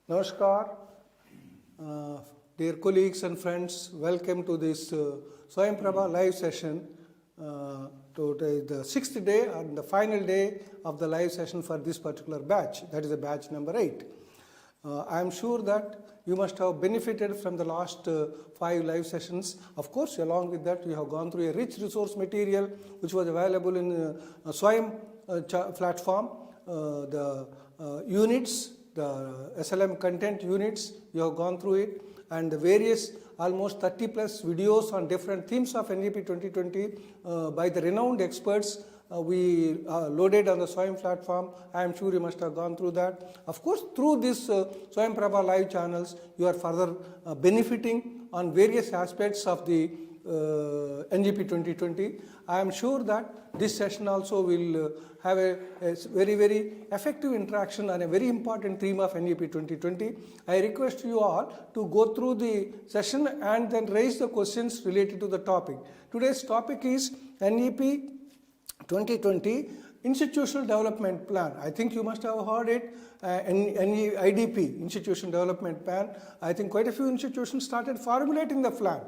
Namaskar, dear colleagues and friends. Welcome to this Swayam Prabha live session. Today is the sixth day and the final day of the live session for this particular batch. That is the batch number 8. I am sure that you must have benefited from the last 5 live sessions. Of course, along with that, we have gone through a rich resource material which was available in Swayam platform, the units, the SLM content units, you have gone through it, and the various almost 30 plus videos on different themes of NEP 2020 by the renowned experts we loaded on the Swayam platform. I am sure you must have gone through that. Of course, through this Swayam Prabha live channels, you are further benefiting on various aspects of the NEP 2020. I am sure that this session also will have a very, very effective interaction on a very important theme of NEP 2020. I request you all to go through the session and then raise the questions related to the topic. Today's topic is NEP 2020 Institutional Development Plan. I think you must have heard it, IDP, Institutional Development Plan. I think quite a few institutions started formulating the plan.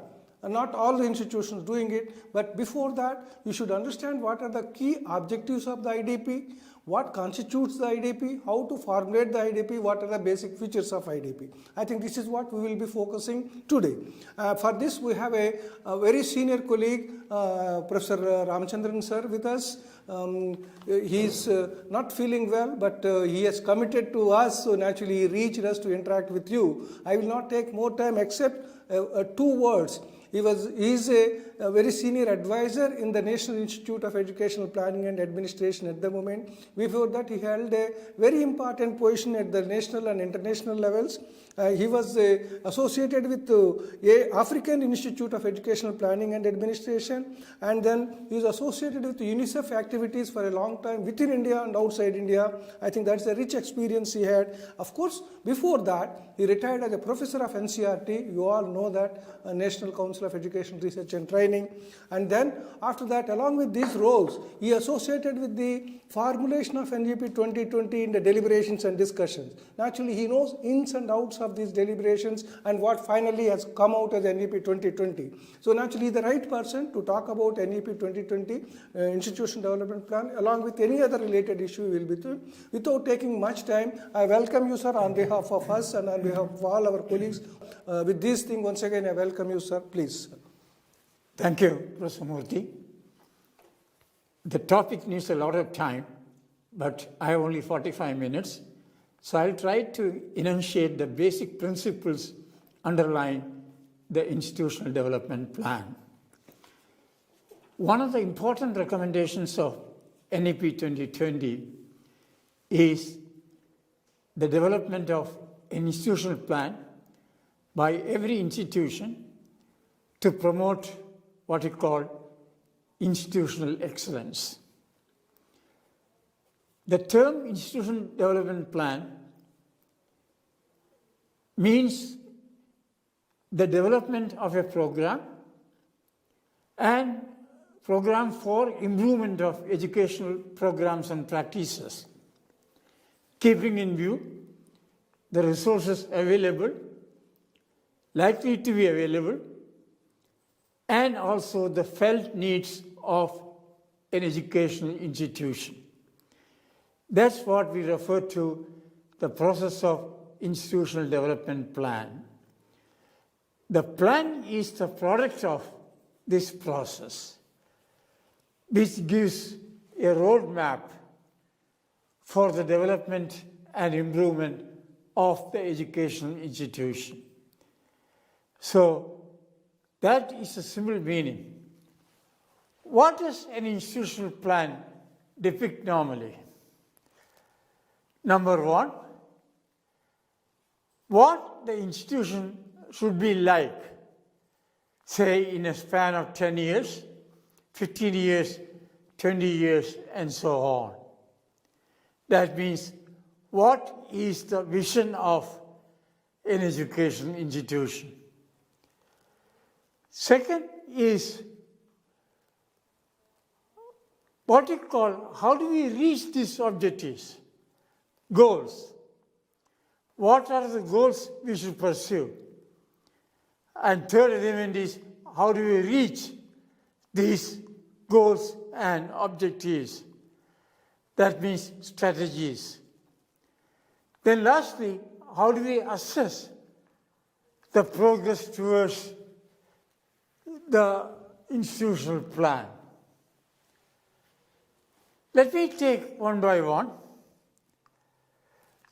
Not all the institutions doing it, but before that, you should understand what are the key objectives of the IDP, what constitutes the IDP, how to formulate the IDP, what are the basic features of IDP. I think this is what we will be focusing today. For this, we have a very senior colleague, Professor Ramachandran sir with us. He is not feeling well, but he has committed to us, so naturally he reached us to interact with you. I will not take more time except 2 words. He is a very senior advisor in the National Institute of Educational Planning and Administration at the moment. Before that, he held a very important position at the national and international levels. He was associated with the African Institute of Educational Planning and Administration, and then he was associated with UNICEF activities for a long time within India and outside India. I think that's a rich experience he had. Of course, before that, he retired as a professor of NCRT. You all know that, National Council of Education Research and Training. And then, after that, along with these roles, he associated with the formulation of NEP 2020 in the deliberations and discussions. Naturally, he knows ins and outs of these deliberations and what finally has come out as NEP 2020. So naturally, the right person to talk about NEP 2020 Institutional Development Plan along with any other related issue will be through. Without taking much time, I welcome you, sir, on behalf of us and on behalf of all our colleagues. With this thing, once again, I welcome you, sir. Please. Thank you, Professor Murthy. The topic needs a lot of time, but I have only 45 minutes. So I'll try to enunciate the basic principles underlying the Institutional Development Plan. One of the important recommendations of NEP 2020 is the development of an institutional plan by every institution to promote what is called institutional excellence. The term Institutional Development Plan means the development of a program and program for improvement of educational programs and practices, keeping in view the resources available, likely to be available, and also the felt needs of an educational institution. That's what we refer to the process of institutional development plan. The plan is the product of this process, which gives a roadmap for the development and improvement of the educational institution. So that is a simple meaning. What does an institutional plan depict normally? Number 1, what the institution should be like, say in a span of 10 years, 15 years, 20 years, and so on. That means, what is the vision of an educational institution? Second is what you call, how do we reach these objectives, goals? what are the goals we should pursue? And third element is, how do we reach these goals and objectives? That means strategies. Then lastly, how do we assess the progress towards the institutional plan? Let me take one by one.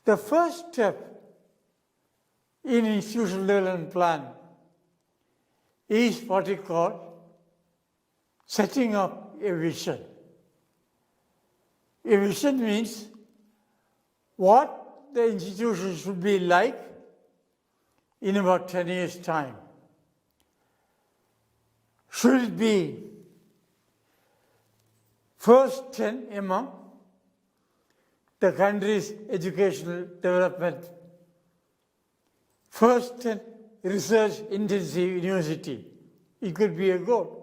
The first step in institutional development plan is what we call setting up a vision. A vision means what the institution should be like in about 10 years' time. Should it be first 10 among the country's educational development, first 10 research-intensive university? It could be a goal.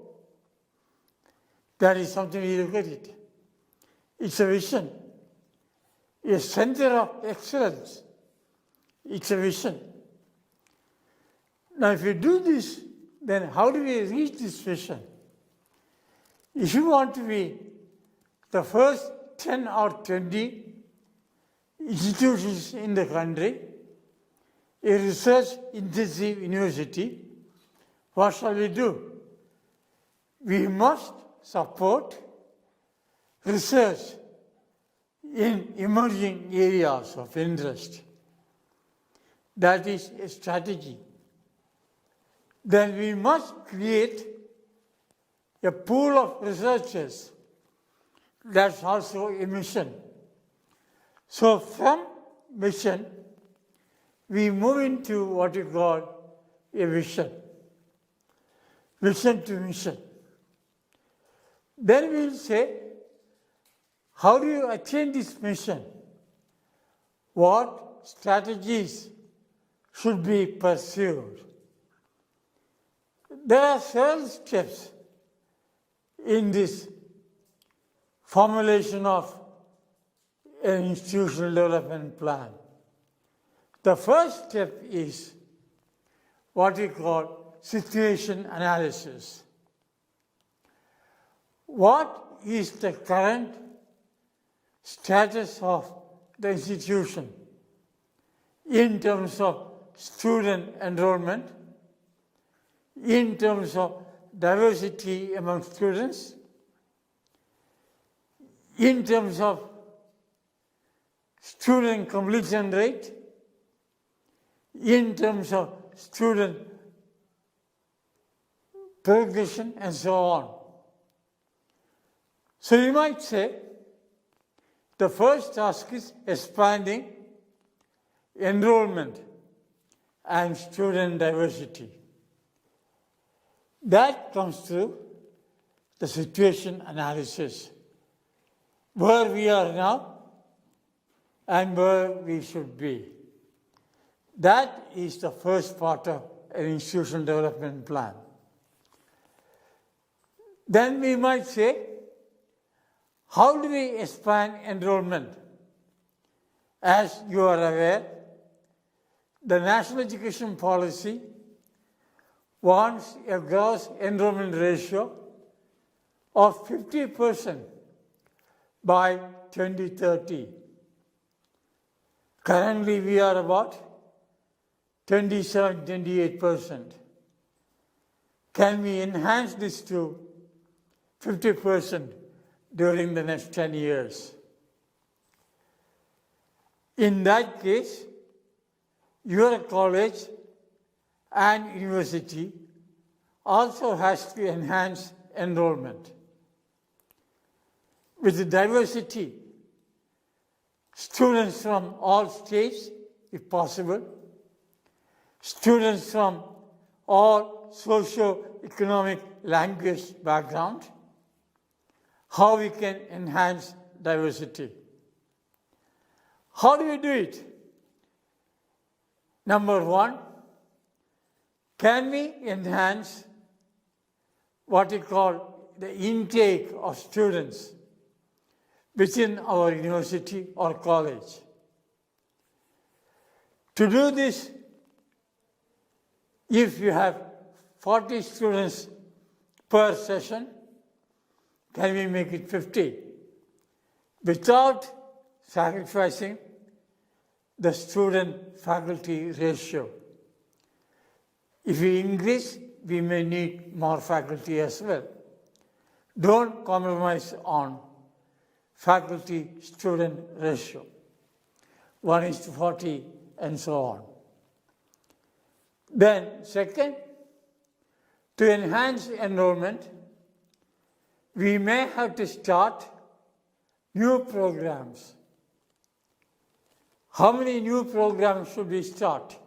That is something we look at it. It's a vision. A center of excellence. It's a vision. Now, if we do this, then how do we reach this vision? If you want to be the first 10 or 20 institutions in the country, a research-intensive university, what shall we do? We must support research in emerging areas of interest. That is a strategy. Then we must create a pool of researchers. That's also a mission. So from mission, we move into what we call a vision. Vision to mission. Then we'll say, how do you attain this mission? What strategies should be pursued? There are several steps in this formulation of an institutional development plan. The first step is what we call situation analysis. What is the current status of the institution in terms of student enrollment, in terms of diversity among students, in terms of student completion rate, in terms of student progression, and so on. So you might say, the first task is expanding enrollment and student diversity. That comes through the situation analysis, where we are now and where we should be. That is the first part of an institutional development plan. Then we might say, how do we expand enrollment? As you are aware, the National Education Policy wants a gross enrollment ratio of 50% by 2030. Currently, we are about 27-28%. Can we enhance this to 50% during the next 10 years? In that case, your college and university also has to enhance enrollment. With the diversity, students from all states, if possible, students from all socio-economic language background, how we can enhance diversity. How do we do it? Number one, can we enhance what we call the intake of students within our university or college? To do this, if you have 40 students per session, can we make it 50? Without sacrificing the student-faculty ratio. If we increase, we may need more faculty as well. Don't compromise on faculty-student ratio, 1:40 and so on. Then, second, to enhance enrollment, we may have to start new programs. How many new programs should we start?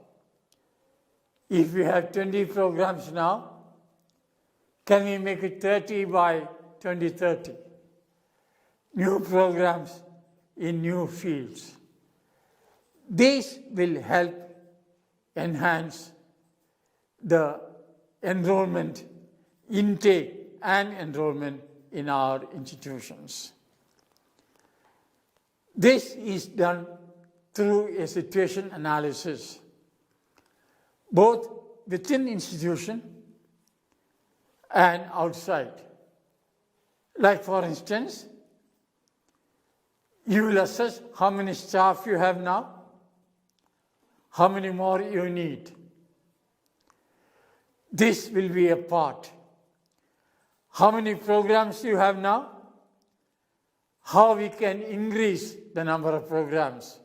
If we have 20 programs now, can we make it 30 by 2030? New programs in new fields. These will help enhance the enrollment intake and enrollment in our institutions. This is done through a situation analysis, both within institution and outside. Like for instance, you will assess how many staff you have now, how many more you need. This will be a part. How many programs you have now, how we can increase the number of programs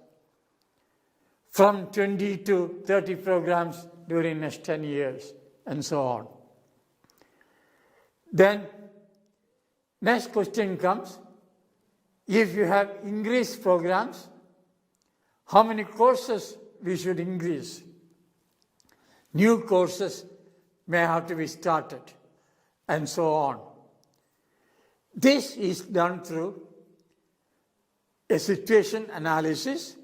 from 20 to 30 programs during next 10 years, and so on. Then, next question comes, if you have increased programs, how many courses we should increase? New courses may have to be started, and so on. This is done through a situation analysis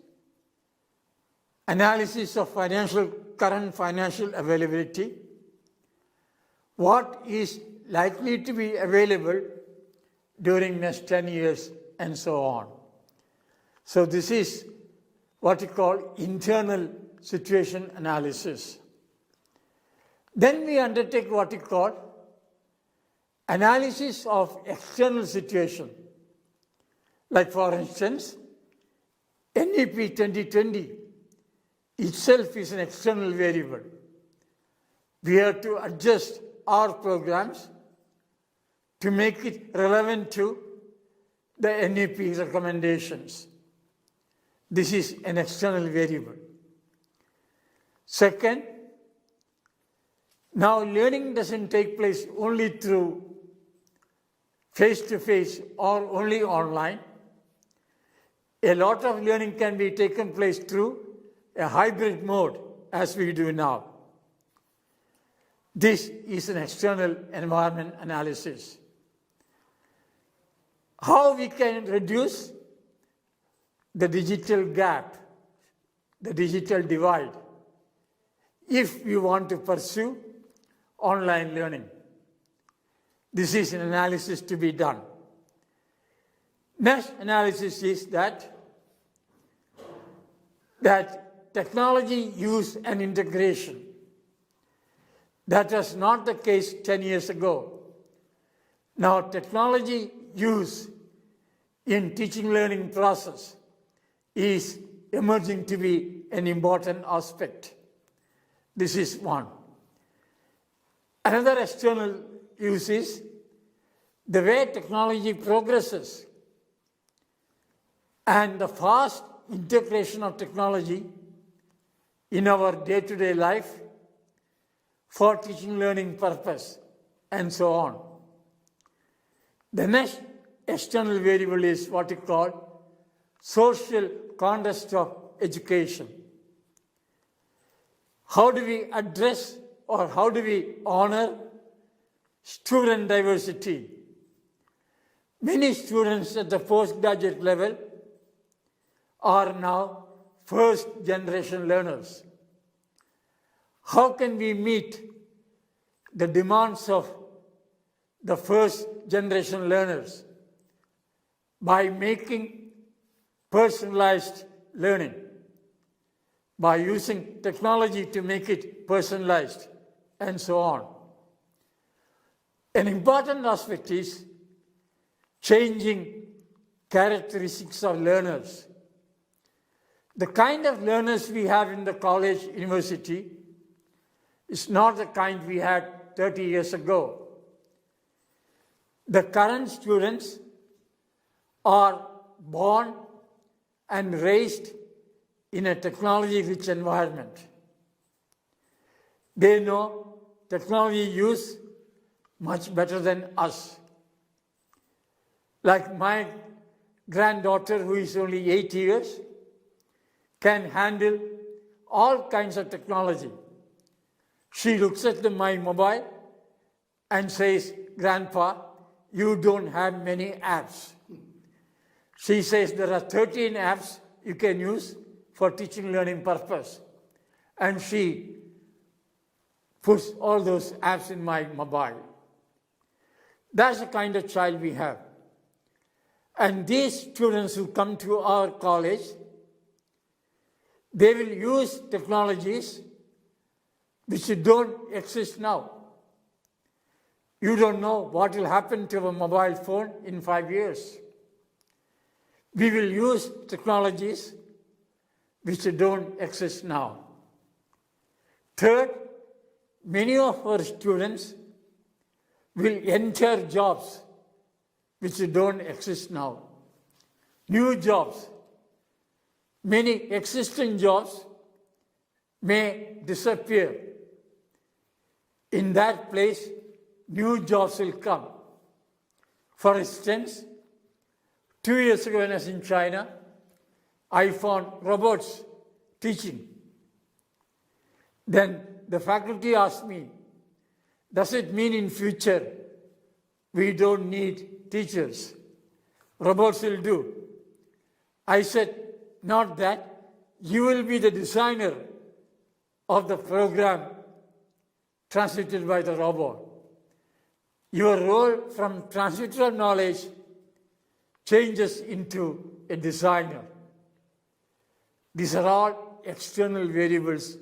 of current financial availability, what is likely to be available during next 10 years, and so on. So this is what we call internal situation analysis. Then we undertake what we call analysis of external situation. Like for instance, NEP-2020 itself is an external variable. We have to adjust our programs to make it relevant to the NEP recommendations. This is an external variable. Second, now learning doesn't take place only through face-to-face or only online. A lot of learning can be taken place through a hybrid mode as we do now. This is an external environment analysis. How we can reduce the digital gap, the digital divide, if we want to pursue online learning. This is an analysis to be done. Next analysis is that technology use and integration. That was not the case 10 years ago. Now technology use in teaching learning process is emerging to be an important aspect. This is one. Another external use is the way technology progresses and the fast integration of technology in our day-to-day life for teaching learning purpose, and so on. The next external variable is what we call social context of education. How do we address or how do we honor student diversity? Many students at the postgraduate level are now first-generation learners. How can we meet the demands of the first-generation learners? By making personalized learning. by using technology to make it personalized, and so on. An important aspect is changing characteristics of learners. The kind of learners we have in the college, university, is not the kind we had 30 years ago. The current students are born and raised in a technology-rich environment. They know technology use much better than us. Like my granddaughter, who is only 8 years, can handle all kinds of technology. She looks at my mobile and says, "Grandpa, you don't have many apps." She says there are 13 apps you can use for teaching learning purpose. And she puts all those apps in my mobile. That's the kind of child we have. And these students who come to our college, they will use technologies which don't exist now. You don't know what will happen to a mobile phone in 5 years. We will use technologies which don't exist now. Third, many of our students will enter jobs which don't exist now. New jobs. Many existing jobs may disappear. In that place, new jobs will come. For instance, 2 years ago when I was in China, I found robots teaching. Then the faculty asked me, "Does it mean in future we don't need teachers? Robots will do." I said, "Not that. You will be the designer of the program transmitted by the robot. Your role from transmitter of knowledge changes into a designer." These are all external variables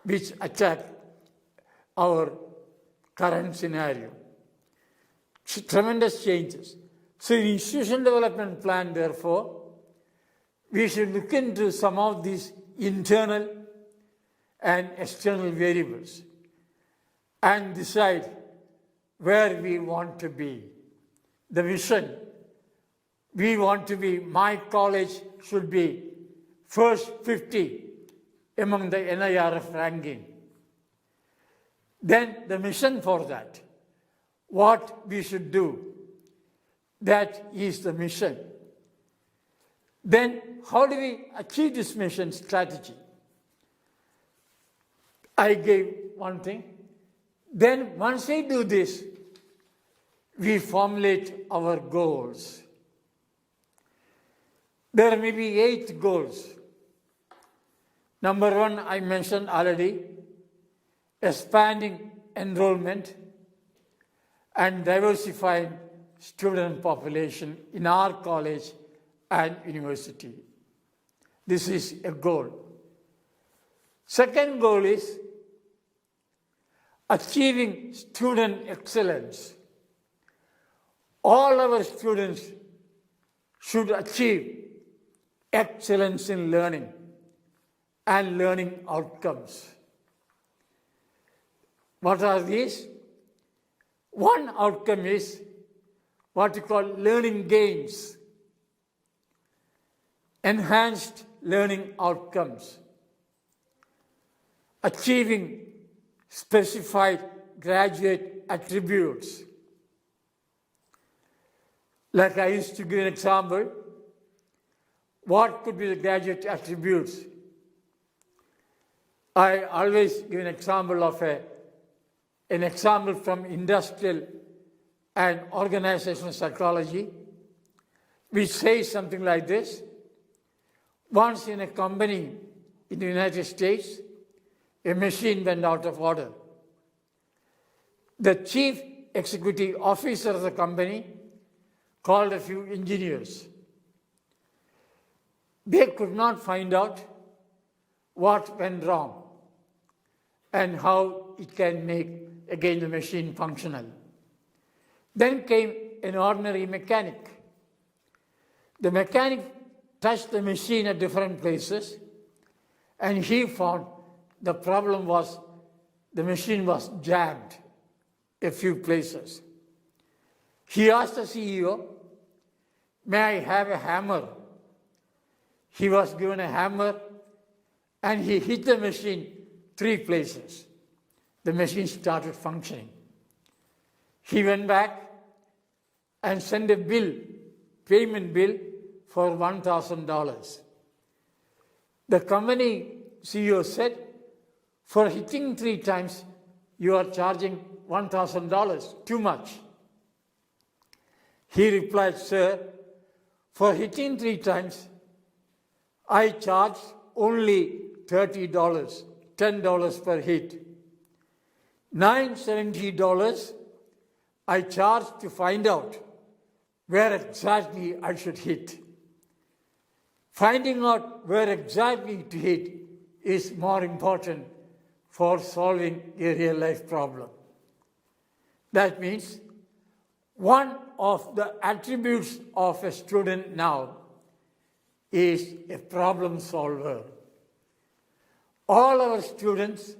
which attack our current scenario. Tremendous changes. So in institution development plan, therefore, we should look into some of these internal and external variables and decide where we want to be. The vision, we want to be, my college should be first 50 among the NIRF ranking. Then the mission for that, what we should do, that is the mission. Then how do we achieve this mission strategy? I gave one thing. Then once we do this, we formulate our goals. There may be 8 goals. Number 1, I mentioned already, expanding enrollment and diversifying student population in our college and university. This is a goal. Second goal is achieving student excellence. All our students should achieve excellence in learning and learning outcomes. What are these? One outcome is what we call learning gains, enhanced learning outcomes, achieving specified graduate attributes. Like I used to give an example, what could be the graduate attributes? I always give an example of an example from industrial and organizational psychology, which says something like this. Once in a company in the United States, a machine went out of order. The chief executive officer of the company called a few engineers. They could not find out what went wrong and how it can make again the machine functional. Then came an ordinary mechanic. The mechanic touched the machine at different places, and he found the problem was the machine was jammed a few places. He asked the CEO, "May I have a hammer?" He was given a hammer, and he hit the machine 3 places. The machine started functioning. He went back and sent a bill, payment bill, for $1,000. The company CEO said, "For hitting 3 times, you are charging $1,000, too much." He replied, "Sir, for hitting 3 times, I charge only $30, $10 per hit. $970 I charge to find out where exactly I should hit. Finding out where exactly to hit is more important for solving a real life problem." That means one of the attributes of a student now is a problem solver. All our students,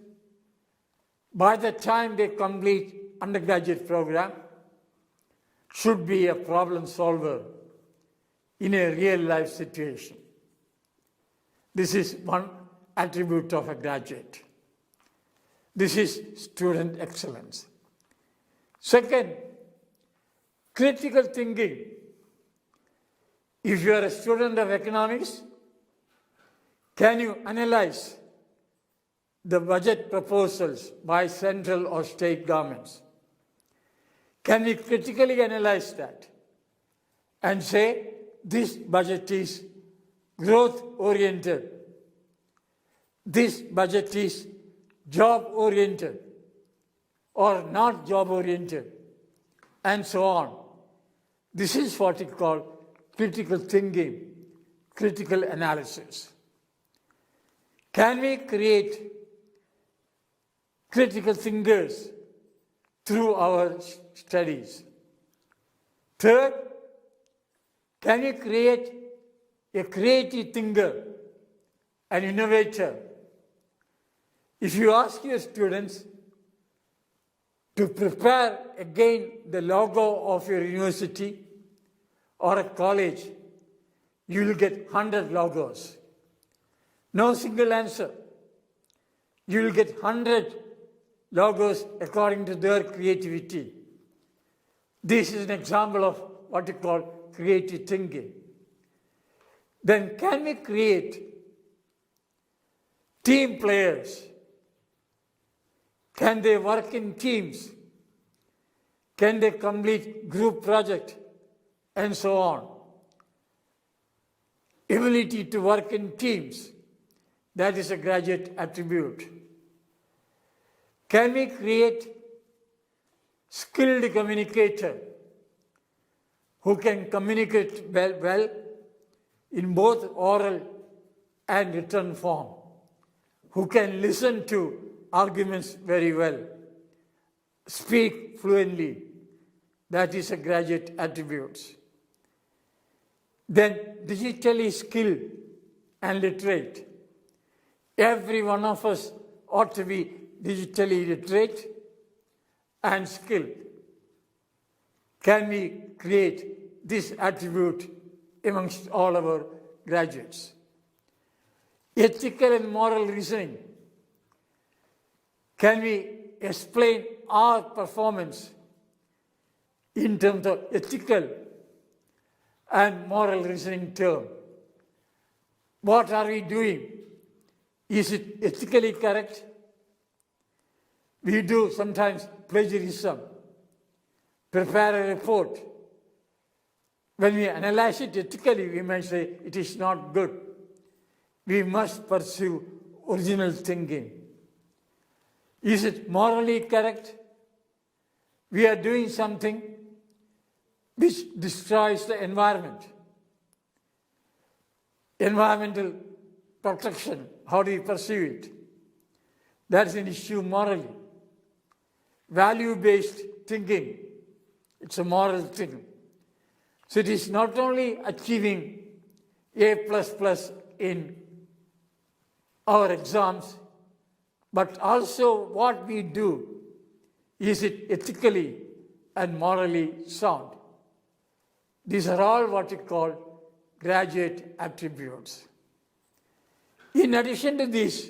by the time they complete undergraduate program, should be a problem solver in a real life situation. This is one attribute of a graduate. This is student excellence. Second, critical thinking. If you are a student of economics, can you analyze the budget proposals by central or state governments? Can we critically analyze that and say this budget is growth-oriented, this budget is job-oriented or not job-oriented, and so on? This is what we call critical thinking, critical analysis. Can we create critical thinkers through our studies? Third, can we create a creative thinker, an innovator? If you ask your students to prepare again the logo of your university or a college, you will get 100 logos. No single answer. You will get 100 logos according to their creativity. This is an example of what we call creative thinking. Then can we create team players? Can they work in teams? Can they complete group project? And so on. Ability to work in teams, that is a graduate attribute. Can we create skilled communicator who can communicate well in both oral and written form, who can listen to arguments very well, speak fluently? That is a graduate attribute. Then digitally skilled and literate. Every one of us ought to be digitally literate and skilled. Can we create this attribute amongst all our graduates? Ethical and moral reasoning. Can we explain our performance in terms of ethical and moral reasoning term? What are we doing? Is it ethically correct? We do sometimes plagiarism, prepare a report. When we analyze it ethically, we might say it is not good. We must pursue original thinking. Is it morally correct? We are doing something which destroys the environment. Environmental protection, how do you perceive it? That's an issue morally. Value-based thinking, it's a moral thing. So it is not only achieving A++ in our exams, but also what we do. Is it ethically and morally sound? These are all what we call graduate attributes. In addition to this,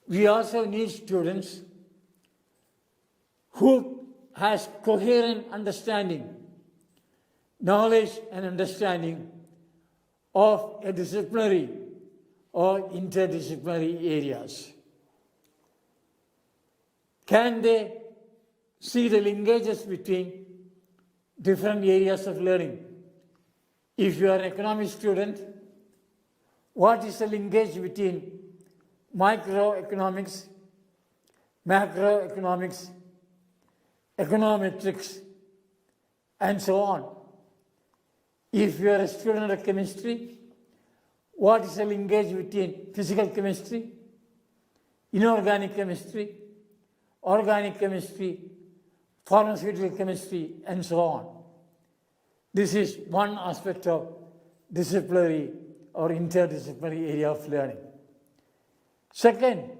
we also need students who has coherent understanding, knowledge and understanding of a disciplinary or interdisciplinary areas. Can they see the linkages between different areas of learning? If you are an economics student, what is the linkage between microeconomics, macroeconomics, econometrics, and so on? If you are a student of chemistry, what is the linkage between physical chemistry, inorganic chemistry, organic chemistry, pharmaceutical chemistry, and so on? This is one aspect of disciplinary or interdisciplinary area of learning. Second,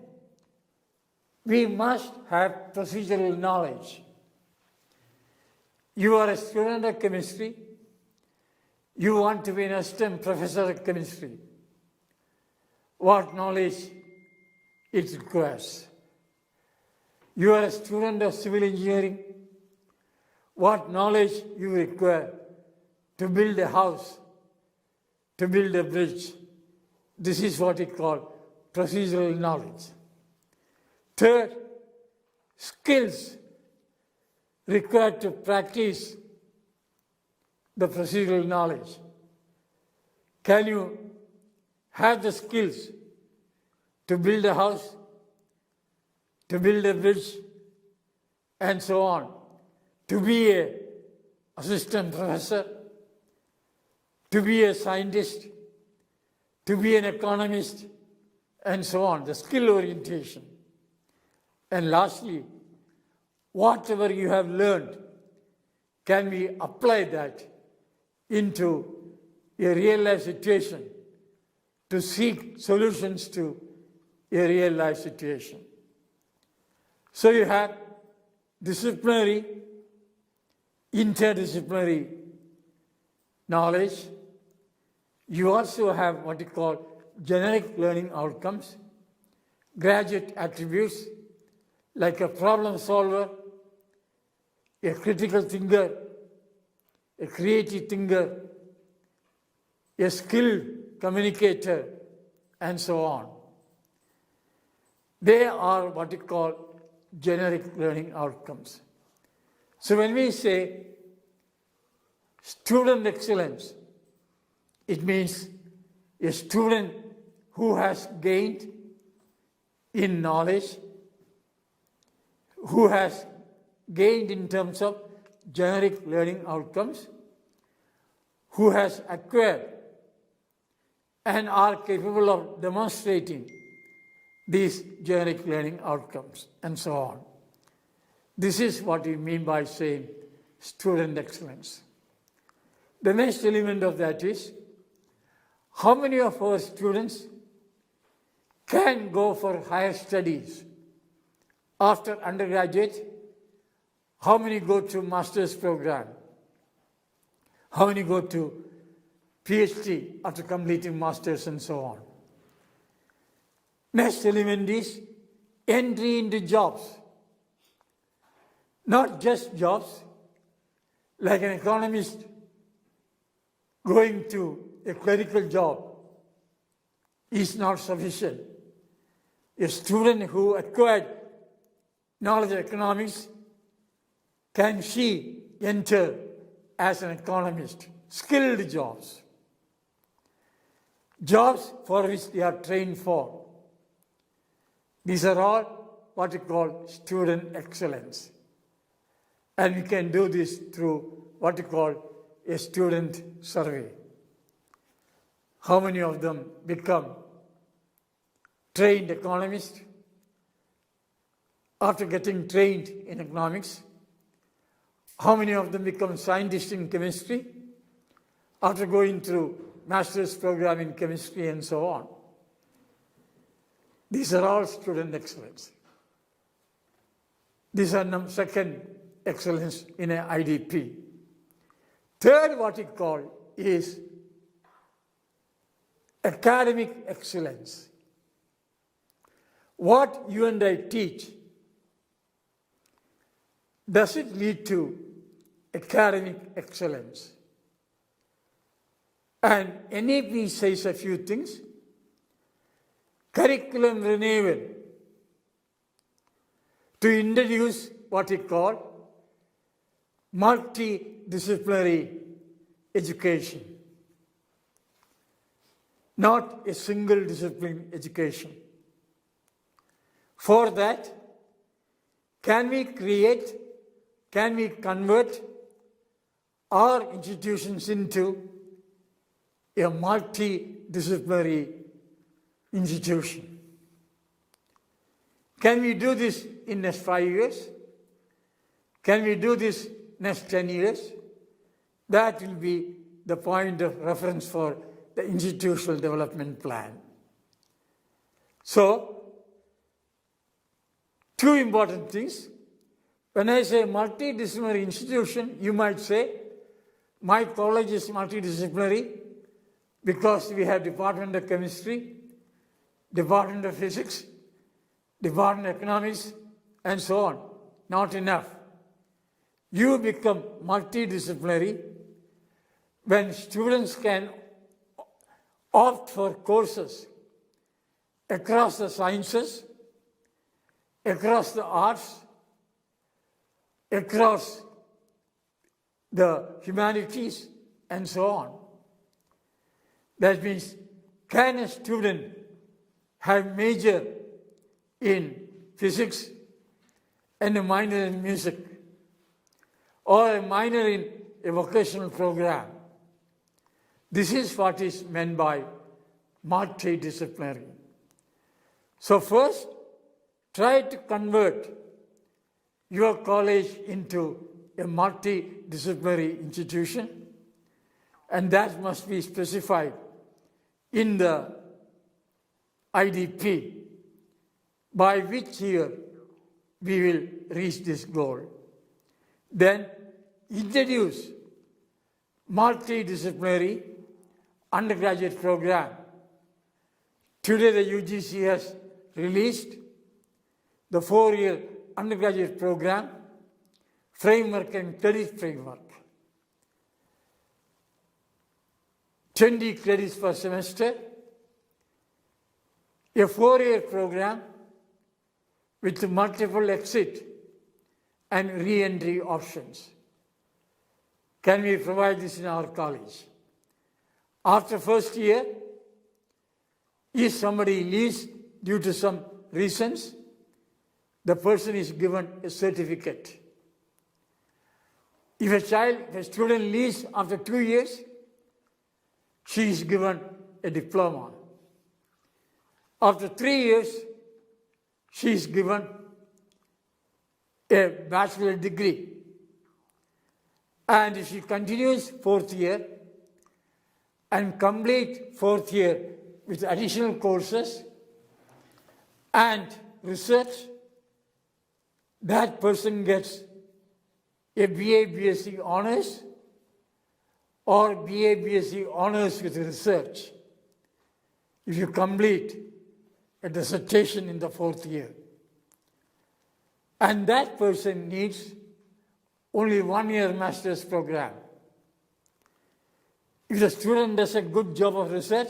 we must have procedural knowledge. You are a student of chemistry. You want to be an assistant professor of chemistry. What knowledge it requires? You are a student of civil engineering. What knowledge you require to build a house, to build a bridge? This is what we call procedural knowledge. Third, skills required to practice the procedural knowledge. Can you have the skills to build a house, to build a bridge, and so on, to be an assistant professor, to be a scientist, to be an economist, and so on, the skill orientation. And lastly, whatever you have learned, can we apply that into a real-life situation to seek solutions to a real-life situation? So you have disciplinary, interdisciplinary knowledge. You also have what you call generic learning outcomes, graduate attributes, like a problem solver, a critical thinker, a creative thinker, a skilled communicator, and so on. They are what we call generic learning outcomes. So when we say student excellence, it means a student who has gained in knowledge, who has gained in terms of generic learning outcomes, who has acquired and are capable of demonstrating these generic learning outcomes, and so on. This is what we mean by saying student excellence. The next element of that is, how many of our students can go for higher studies after undergraduate? How many go to master's program? How many go to PhD after completing master's, and so on? Next element is entry into jobs. Not just jobs, like an economist going to a clerical job is not sufficient. A student who acquired knowledge of economics, can she enter as an economist? Skilled jobs. Jobs for which they are trained for. These are all what we call student excellence. And we can do this through what we call a student survey. How many of them become trained economist. After getting trained in economics, how many of them become scientists in chemistry after going through master's program in chemistry and so on? These are all student excellence. These are second excellence in an IDP. Third, what we call is academic excellence. What you and I teach, does it lead to academic excellence? And NEP says a few things. Curriculum renewal, to introduce what we call multidisciplinary education, not a single discipline education. For that, can we convert our institutions into a multidisciplinary institution? Can we do this in next 5 years? Can we do this next 10 years? That will be the point of reference for the institutional development plan. So, two important things. When I say multidisciplinary institution, you might say, my college is multidisciplinary because we have Department of Chemistry, Department of Physics, Department of Economics, and so on. Not enough. You become multidisciplinary when students can opt for courses across the sciences, across the arts, across the humanities, and so on. That means, can a student have major in physics and a minor in music, or a minor in a vocational program? This is what is meant by multidisciplinary. So first, try to convert your college into a multidisciplinary institution, and that must be specified in the IDP, by which year we will reach this goal. Then introduce multidisciplinary undergraduate program. Today the UGC has released the 4-year undergraduate program, framework and credit framework. 20 credits per semester, a 4-year program with multiple exit and re-entry options. Can we provide this in our college? After first year, if somebody leaves due to some reasons, the person is given a certificate. If a student leaves after 2 years, she is given a diploma. After 3 years, she is given a bachelor degree. And if she continues 4th year and complete 4th year with additional courses and research, that person gets a BA BSc honors or BA BSc honors with research if you complete a dissertation in the 4th year. And that person needs only 1-year master's program. If the student does a good job of research,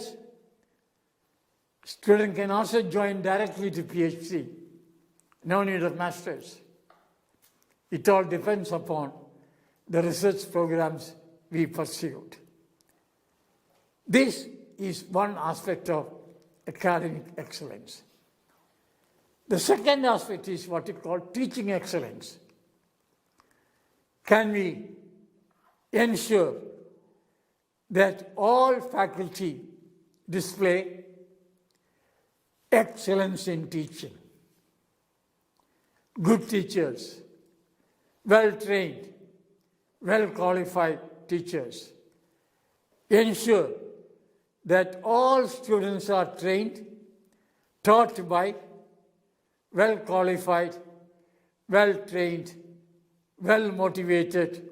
student can also join directly to PhD. No need of master's. It all depends upon the research programs we pursued. This is one aspect of academic excellence. The second aspect is what we call teaching excellence. Can we ensure that all faculty display excellence in teaching. Good teachers, well-trained, well-qualified teachers ensure that all students are trained, taught by well-qualified, well-trained, well-motivated,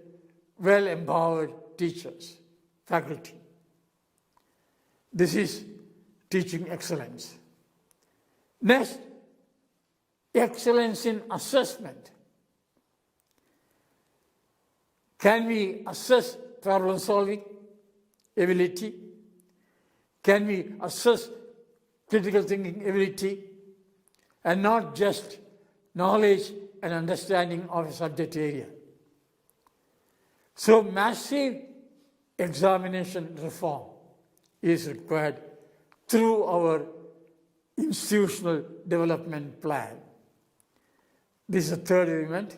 well-empowered teachers, faculty. This is teaching excellence. Next, excellence in assessment. Can we assess problem solving ability? Can we assess critical thinking ability? And not just knowledge and understanding of a subject area. So massive examination reform is required through our institutional development plan. This is the third element.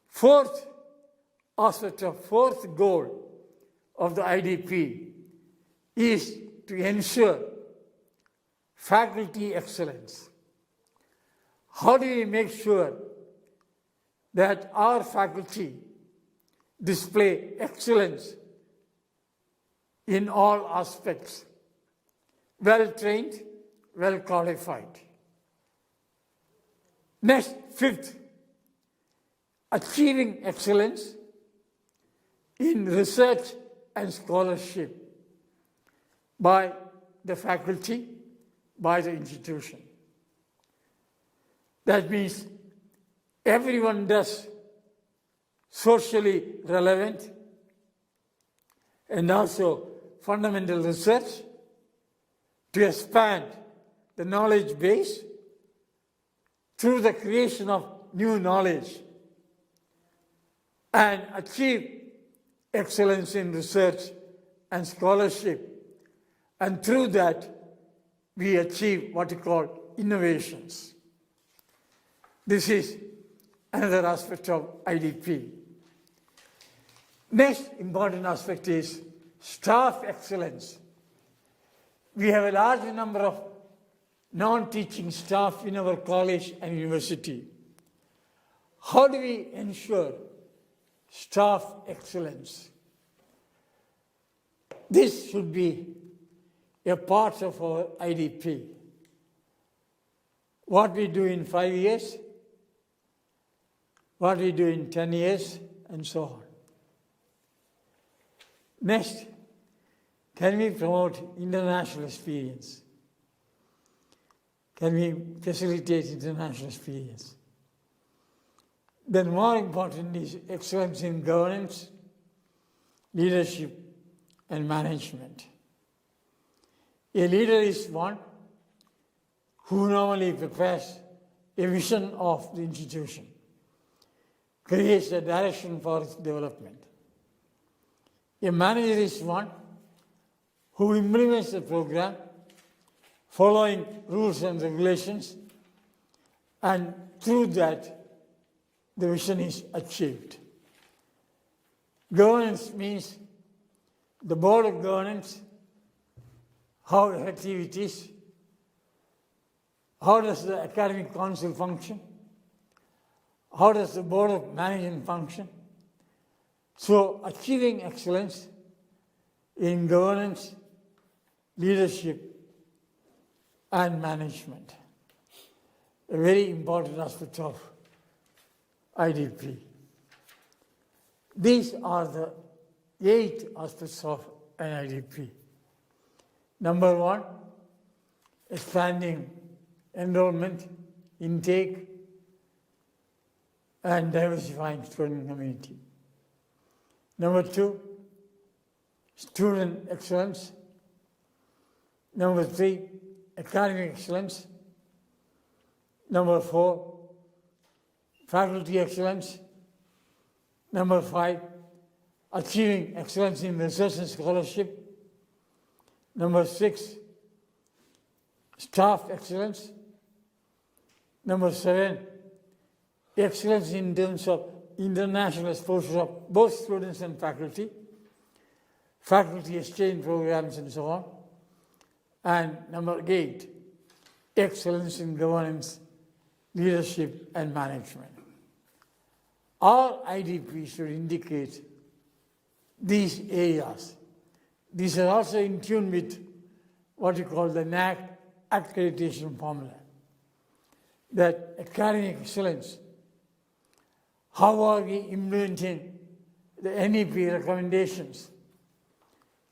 Fourth aspect of fourth goal of the IDP is to ensure faculty excellence. How do we make sure that our faculty display excellence in all aspects? Well-trained, well-qualified. Next, fifth, achieving excellence in research and scholarship by the faculty, by the institution. That means everyone does socially relevant and also fundamental research to expand the knowledge base through the creation of new knowledge and achieve excellence in research and scholarship. And through that, we achieve what we call innovations. This is another aspect of IDP. Next important aspect is staff excellence. We have a large number of non-teaching staff in our college and university. How do we ensure staff excellence? This should be a part of our IDP. What we do in 5 years, what we do in 10 years, and so on. Next, can we promote international experience? Can we facilitate international experience? Then more important is excellence in governance, leadership, and management. A leader is one who normally prepares a vision of the institution, creates a direction for its development. A manager is one who implements the program following rules and regulations, and through that the vision is achieved. Governance means the board of governance, how effective it is, how does the academic council function, how does the board of management function. So achieving excellence in governance, leadership, and management, a very important aspect of IDP. These are the 8 aspects of an IDP. Number 1, expanding enrollment, intake, and diversifying student community. Number 2, student excellence. Number 3, academic excellence. Number 4, faculty excellence. Number 5, achieving excellence in research and scholarship. Number 6, staff excellence. Number 7, excellence in terms of international exposure of both students and faculty exchange programs, and so on. And number 8, excellence in governance, leadership, and management. All IDP should indicate these areas. These are also in tune with what you call the NAC accreditation formula, that academic excellence. How are we implementing the NEP recommendations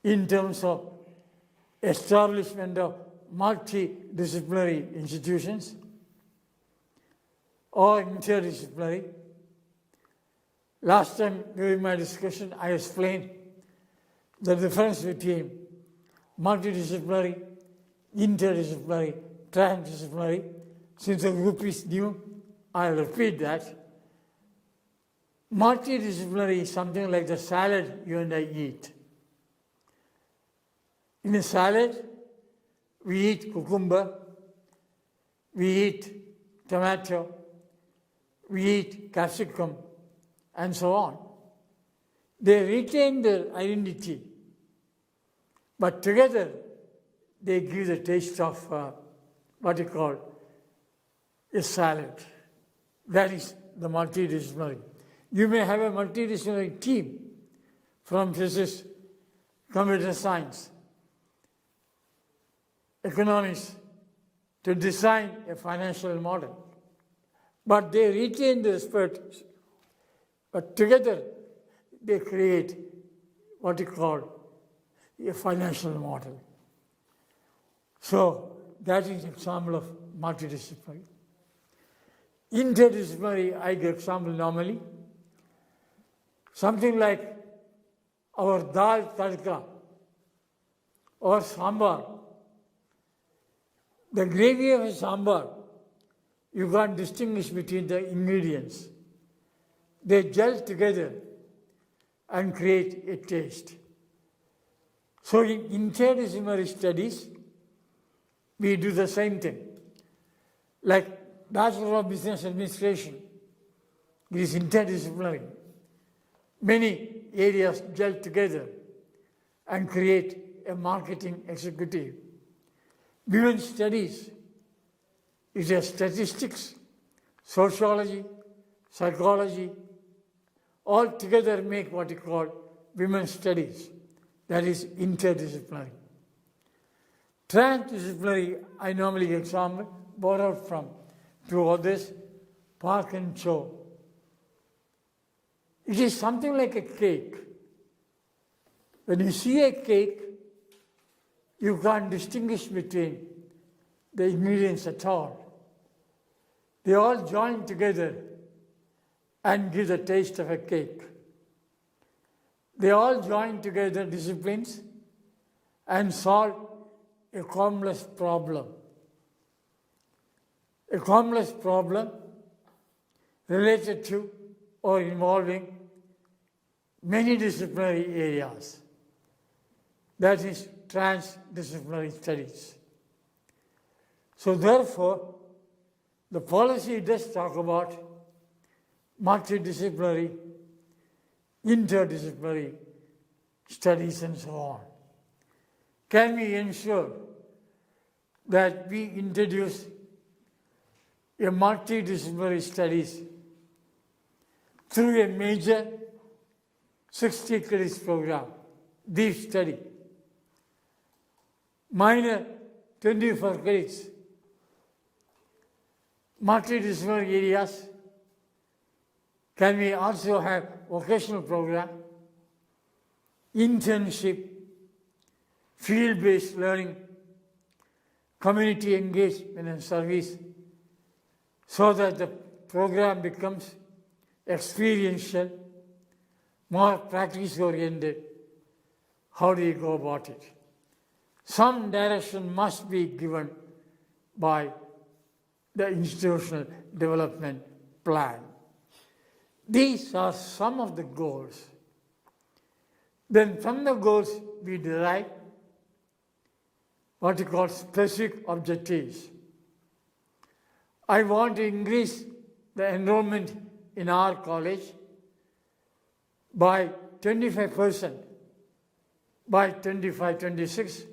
in terms of establishment of multidisciplinary institutions or interdisciplinary? Last time during my discussion, I explained the difference between multidisciplinary, interdisciplinary, transdisciplinary. Since the group is new, I'll repeat that. Multidisciplinary is something like the salad you and I eat. In a salad, we eat cucumber, we eat tomato, we eat capsicum, and so on. They retain their identity, but together they give the taste of what you call a salad. That is the multidisciplinary. You may have a multidisciplinary team from physics, computer science, economics to design a financial model. But they retain the spirit, but together they create what you call a financial model. So that is an example of multidisciplinary. Interdisciplinary, I give example normally. Something like our dal tadka or sambar. The gravy of a sambar, you can't distinguish between the ingredients. They gel together and create a taste. So in interdisciplinary studies, we do the same thing. Like Bachelor of Business Administration, it is interdisciplinary. Many areas gel together and create a marketing executive. Women's studies is a statistics, sociology, psychology, all together make what you call women's studies. That is interdisciplinary. Transdisciplinary, I normally example, borrowed from two others, Park and Cho. It is something like a cake. When you see a cake, you can't distinguish between the ingredients at all. They all join together and give the taste of a cake. They all join together disciplines and solve a complex problem. A complex problem related to or involving many disciplinary areas. That is transdisciplinary studies. So therefore, the policy does talk about multidisciplinary, interdisciplinary studies and so on. Can we ensure that we introduce a multidisciplinary studies through a major 60 credits program, deep study, minor 24 credits, multidisciplinary areas? Can we also have vocational program, internship, field-based learning, community engagement and service, so that the program becomes experiential, more practice-oriented? How do you go about it? Some direction must be given by the institutional development plan. These are some of the goals. Then from the goals we derive what you call specific objectives. I want to increase the enrollment in our college by 25% by 25-26,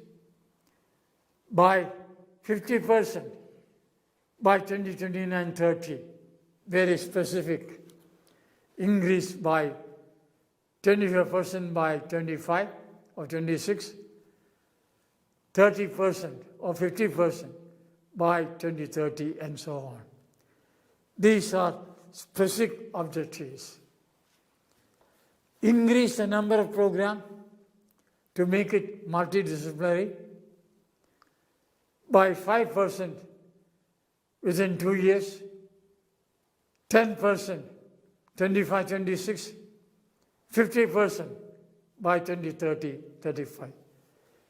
by 50% by 2029-30, very specific, increase by 25% by 25 or 26, 30% or 50% by 2030, and so on. These are specific objectives. Increase the number of programs to make it multidisciplinary by 5% within 2 years, 10%, 25-26, 50% by 2030-35.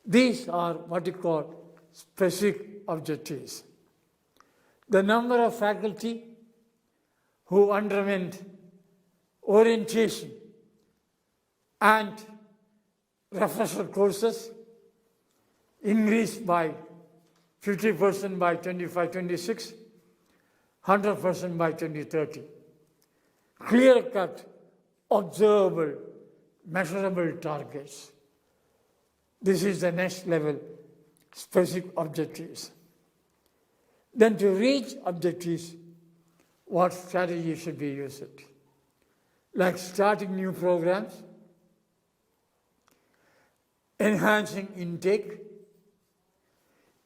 These are what you call specific objectives. The number of faculty who underwent orientation and refresher courses increased by 50% by 25-26, 100% by 2030. Clear-cut, observable, measurable targets. This is the next level, specific objectives. Then to reach objectives, what strategy should be used? Like starting new programs, enhancing intake,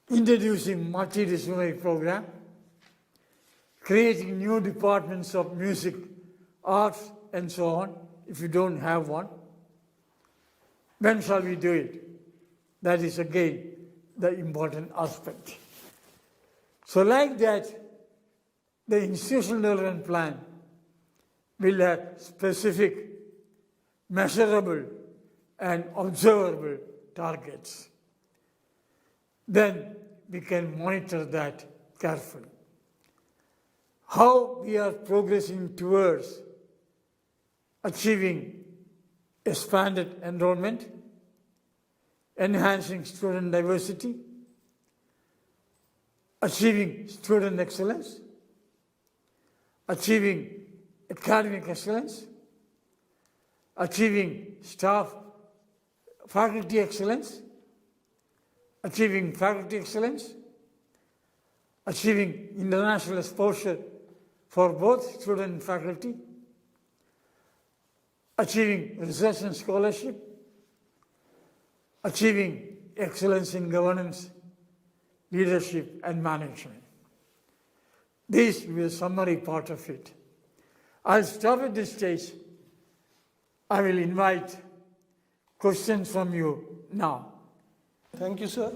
introducing multidisciplinary program, creating new departments of music, arts, and so on, if you don't have one. When shall we do it? That is again the important aspect. So like that, the institutional development plan will have specific, measurable, and observable targets. Then we can monitor that carefully. How we are progressing towards achieving expanded enrollment, enhancing student diversity, achieving student excellence, achieving academic excellence, achieving faculty excellence, achieving faculty excellence, achieving international exposure for both student and faculty, achieving research and scholarship, achieving excellence in governance, leadership, and management. This will be a summary part of it. I'll stop at this stage. I will invite questions from you now. Thank you, sir.